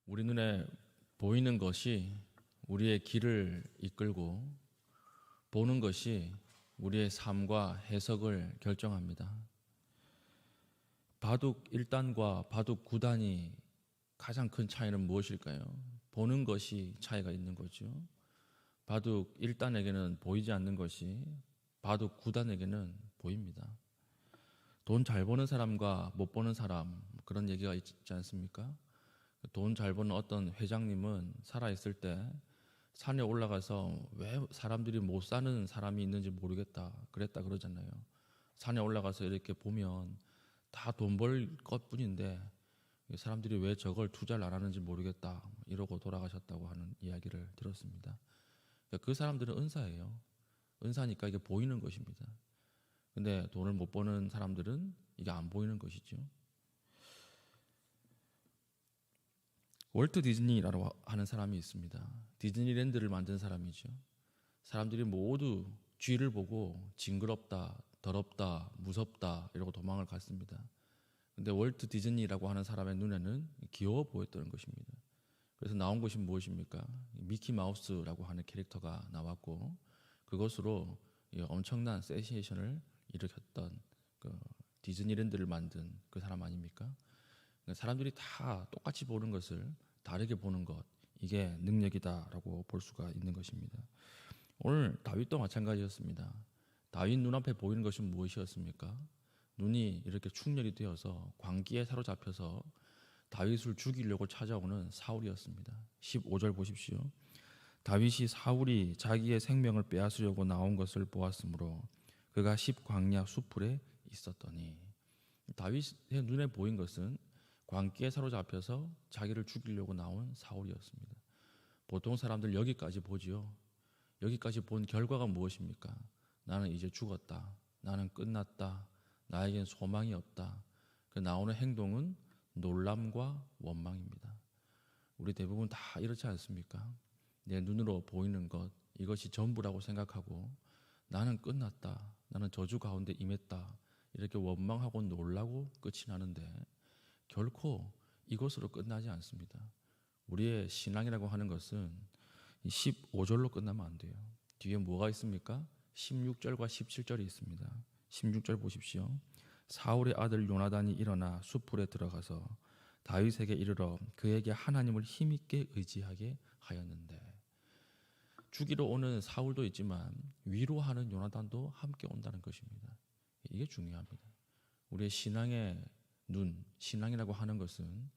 우리 눈에 보이는 것이 우리의 길을 이끌고 보는 것이 우리의 삶과 해석을 결정합니다. 바둑 1단과 바둑 9단이 가장 큰 차이는 무엇일까요? 보는 것이 차이가 있는 거죠. 바둑 1단에게는 보이지 않는 것이 바둑 9단에게는 보입니다. 돈 잘 버는 사람과 못 버는 사람, 그런 얘기가 있지 않습니까? 돈 잘 버는 어떤 회장님은 살아있을 때 산에 올라가서 왜 사람들이 못 사는 사람이 있는지 모르겠다 그랬다 그러잖아요. 산에 올라가서 이렇게 보면 다 돈 벌 것뿐인데 사람들이 왜 저걸 투자를 안 하는지 모르겠다 이러고 돌아가셨다고 하는 이야기를 들었습니다. 그 사람들은 은사예요. 은사니까 이게 보이는 것입니다. 근데 돈을 못 버는 사람들은 이게 안 보이는 것이죠. 월트 디즈니라고 하는 사람이 있습니다. 디즈니랜드를 만든 사람이죠. 사람들이 모두 쥐를 보고 징그럽다, 더럽다, 무섭다 이러고 도망을 갔습니다. 근데 월트 디즈니라고 하는 사람의 눈에는 귀여워 보였던 것입니다. 그래서 나온 것이 무엇입니까? 미키 마우스라고 하는 캐릭터가 나왔고 그것으로 엄청난 센세이션을 일으켰던 그 디즈니랜드를 만든 그 사람 아닙니까? 사람들이 다 똑같이 보는 것을 다르게 보는 것, 이게 능력이다라고 볼 수가 있는 것입니다. 오늘 다윗도 마찬가지였습니다. 다윗 눈앞에 보이는 것이 무엇이었습니까? 눈이 이렇게 충혈이 되어서 광기에 사로잡혀서 다윗을 죽이려고 찾아오는 사울이었습니다. 15절 보십시오. 다윗이 사울이 자기의 생명을 빼앗으려고 나온 것을 보았으므로 그가 십광야 수풀에 있었더니, 다윗의 눈에 보인 것은 광기에 사로잡혀서 자기를 죽이려고 나온 사울이었습니다. 보통 사람들 여기까지 보지요. 여기까지 본 결과가 무엇입니까? 나는 이제 죽었다. 나는 끝났다. 나에겐 소망이 없다. 그 나오는 행동은 놀람과 원망입니다. 우리 대부분 다 이렇지 않습니까? 내 눈으로 보이는 것, 이것이 전부라고 생각하고 나는 끝났다. 나는 저주 가운데 임했다. 이렇게 원망하고 놀라고 끝이 나는데 결코 이것으로 끝나지 않습니다. 우리의 신앙이라고 하는 것은 15절로 끝나면 안 돼요. 뒤에 뭐가 있습니까? 16절과 17절이 있습니다. 16절 보십시오. 사울의 아들 요나단이 일어나 수풀에 들어가서 다윗에게 이르러 그에게 하나님을 힘있게 의지하게 하였는데, 죽이러 오는 사울도 있지만 위로하는 요나단도 함께 온다는 것입니다. 이게 중요합니다. 우리의 신앙의 눈, 신앙이라고 하는 것은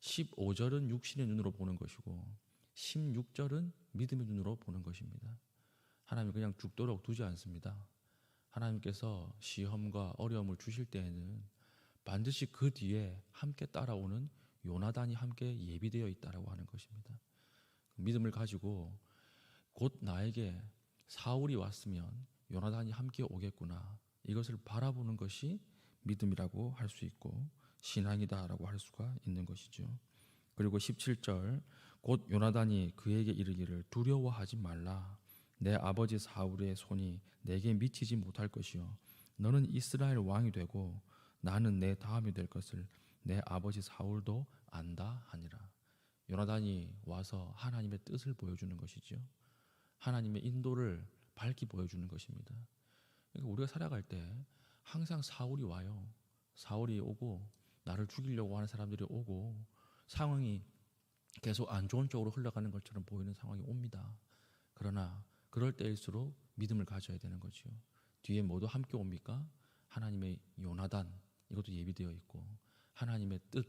15절은 육신의 눈으로 보는 것이고 16절은 믿음의 눈으로 보는 것입니다. 하나님이 그냥 죽도록 두지 않습니다. 하나님께서 시험과 어려움을 주실 때에는 반드시 그 뒤에 함께 따라오는 요나단이 함께 예비되어 있다라고 하는 것입니다. 믿음을 가지고 곧 나에게 사울이 왔으면 요나단이 함께 오겠구나, 이것을 바라보는 것이 믿음이라고 할 수 있고 신앙이다라고 할 수가 있는 것이죠. 그리고 17절, 곧 요나단이 그에게 이르기를 두려워하지 말라. 내 아버지 사울의 손이 내게 미치지 못할 것이요 너는 이스라엘 왕이 되고 나는 내 다음이 될 것을 내 아버지 사울도 안다 하니라. 요나단이 와서 하나님의 뜻을 보여주는 것이죠. 하나님의 인도를 밝히 보여주는 것입니다. 그러니까 우리가 살아갈 때 항상 사울이 와요. 사울이 오고 나를 죽이려고 하는 사람들이 오고 상황이 계속 안 좋은 쪽으로 흘러가는 것처럼 보이는 상황이 옵니다. 그러나 그럴 때일수록 믿음을 가져야 되는 거죠. 뒤에 모두 함께 옵니까? 하나님의 요나단, 이것도 예비되어 있고 하나님의 뜻,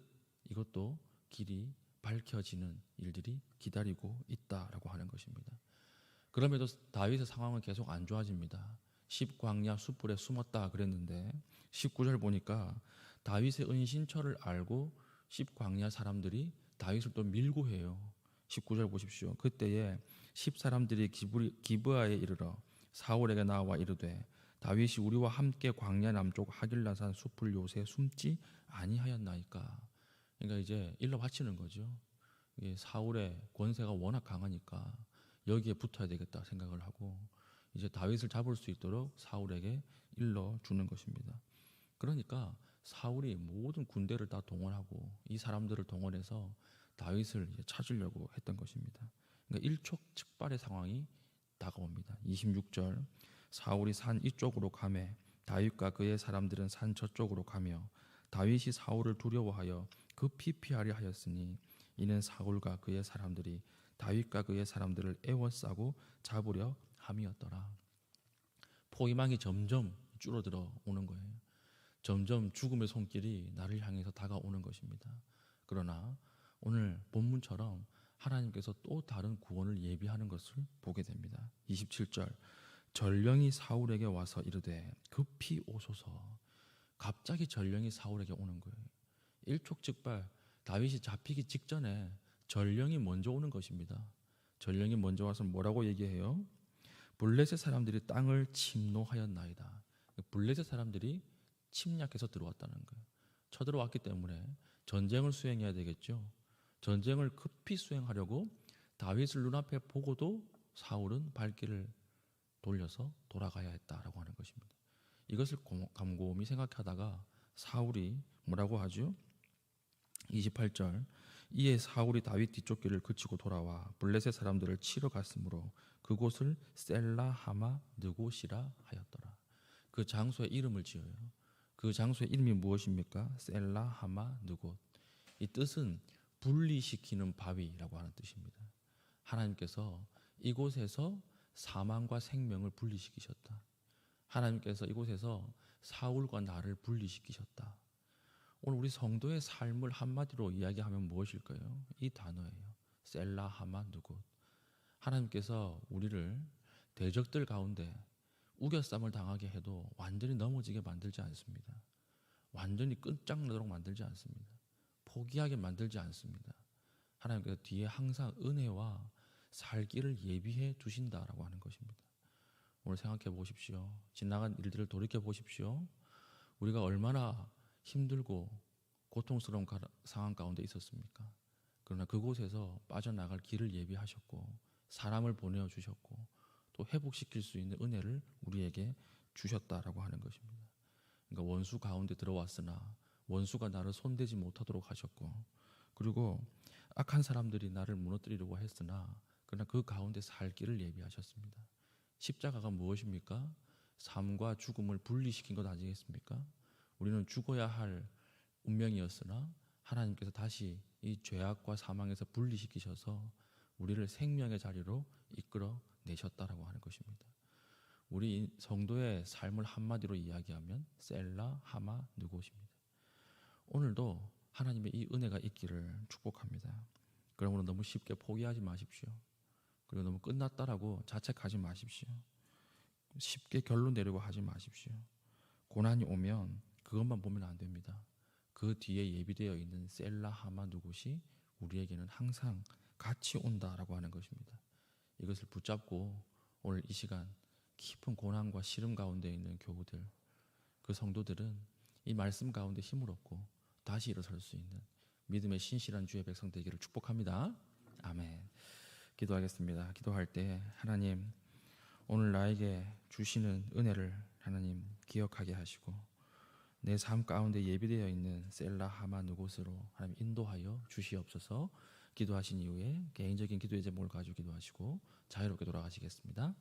이것도 길이 밝혀지는 일들이 기다리고 있다라고 하는 것입니다. 그럼에도 다윗의 상황은 계속 안 좋아집니다. 십광야 숯불에 숨었다 그랬는데 19절 보니까 다윗의 은신처를 알고 십광야 사람들이 다윗을 또 밀고 해요. 19절 보십시오. 그때에 10사람들이 기브아에 이르러 사울에게 나와 이르되 다윗이 우리와 함께 광야 남쪽 하길라산 숲을 요새 숨지 아니하였나이까. 그러니까 이제 일러 바치는 거죠. 사울의 권세가 워낙 강하니까 여기에 붙어야 되겠다 생각을 하고 이제 다윗을 잡을 수 있도록 사울에게 일러 주는 것입니다. 그러니까 사울이 모든 군대를 다 동원하고 이 사람들을 동원해서 다윗을 이제 찾으려고 했던 것입니다. 그러니까 일촉즉발의 상황이 다가옵니다. 26절 사울이 산 이쪽으로 가매 다윗과 그의 사람들은 산 저쪽으로 가며 다윗이 사울을 두려워하여 급히 피하려 하였으니 이는 사울과 그의 사람들이 다윗과 그의 사람들을 애워싸고 잡으려 함이었더라. 포위망이 점점 줄어들어 오는 거예요. 점점 죽음의 손길이 나를 향해서 다가오는 것입니다. 그러나 오늘 본문처럼 하나님께서 또 다른 구원을 예비하는 것을 보게 됩니다. 27절 전령이 사울에게 와서 이르되 급히 오소서. 갑자기 전령이 사울에게 오는 거예요. 일촉즉발 다윗이 잡히기 직전에 전령이 먼저 오는 것입니다. 전령이 먼저 와서 뭐라고 얘기해요? 블레셋 사람들이 땅을 침노하였나이다. 블레셋 사람들이 침략해서 들어왔다는 거예요. 쳐들어왔기 때문에 전쟁을 수행해야 되겠죠. 전쟁을 급히 수행하려고 다윗을 눈앞에 보고도 사울은 발길을 돌려서 돌아가야 했다라고 하는 것입니다. 이것을 곰곰이 생각하다가 사울이 뭐라고 하죠? 28절 이에 사울이 다윗 뒤쪽 길을 그치고 돌아와 블레셋 사람들을 치러 갔으므로 그곳을 셀라 하마 느곳이라 하였더라. 그 장소의 이름을 지어요. 그 장소의 이름이 무엇입니까? 셀라 하마 느곳. 이 뜻은 분리시키는 바위라고 하는 뜻입니다. 하나님께서 이곳에서 사망과 생명을 분리시키셨다. 하나님께서 이곳에서 사울과 나를 분리시키셨다. 오늘 우리 성도의 삶을 한마디로 이야기하면 무엇일까요? 이 단어예요. 셀라 하마 느곳. 하나님께서 우리를 대적들 가운데 우겨쌈을 당하게 해도 완전히 넘어지게 만들지 않습니다. 완전히 끝장나도록 만들지 않습니다. 포기하게 만들지 않습니다. 하나님께서 뒤에 항상 은혜와 살 길을 예비해 두신다라고 하는 것입니다. 오늘 생각해 보십시오. 지나간 일들을 돌이켜 보십시오. 우리가 얼마나 힘들고 고통스러운 상황 가운데 있었습니까? 그러나 그곳에서 빠져나갈 길을 예비하셨고 사람을 보내주셨고 또 회복시킬 수 있는 은혜를 우리에게 주셨다라고 하는 것입니다. 그러니까 원수 가운데 들어왔으나 원수가 나를 손대지 못하도록 하셨고 그리고 악한 사람들이 나를 무너뜨리려고 했으나 그러나 그 가운데 살 길을 예비하셨습니다. 십자가가 무엇입니까? 삶과 죽음을 분리시킨 것 아니겠습니까? 우리는 죽어야 할 운명이었으나 하나님께서 다시 이 죄악과 사망에서 분리시키셔서 우리를 생명의 자리로 이끌어 내셨다라고 하는 것입니다. 우리 성도의 삶을 한마디로 이야기하면 셀라 하마 느곳입니다. 오늘도 하나님의 이 은혜가 있기를 축복합니다. 그러므로 너무 쉽게 포기하지 마십시오. 그리고 너무 끝났다라고 자책하지 마십시오. 쉽게 결론 내려고 하지 마십시오. 고난이 오면 그것만 보면 안 됩니다. 그 뒤에 예비되어 있는 셀라 하마 느곳이 우리에게는 항상 같이 온다라고 하는 것입니다. 이것을 붙잡고 오늘 이 시간 깊은 고난과 시름 가운데 있는 교우들, 그 성도들은 이 말씀 가운데 힘을 얻고 다시 일어설 수 있는 믿음의 신실한 주의 백성 되기를 축복합니다. 아멘. 기도하겠습니다. 기도할 때 하나님 오늘 나에게 주시는 은혜를 하나님 기억하게 하시고 내 삶 가운데 예비되어 있는 셀라 하마 느곳으로 하나님 인도하여 주시옵소서. 기도하신 이후에 개인적인 기도의 제목을 가지고 기도하시고 자유롭게 돌아가시겠습니다.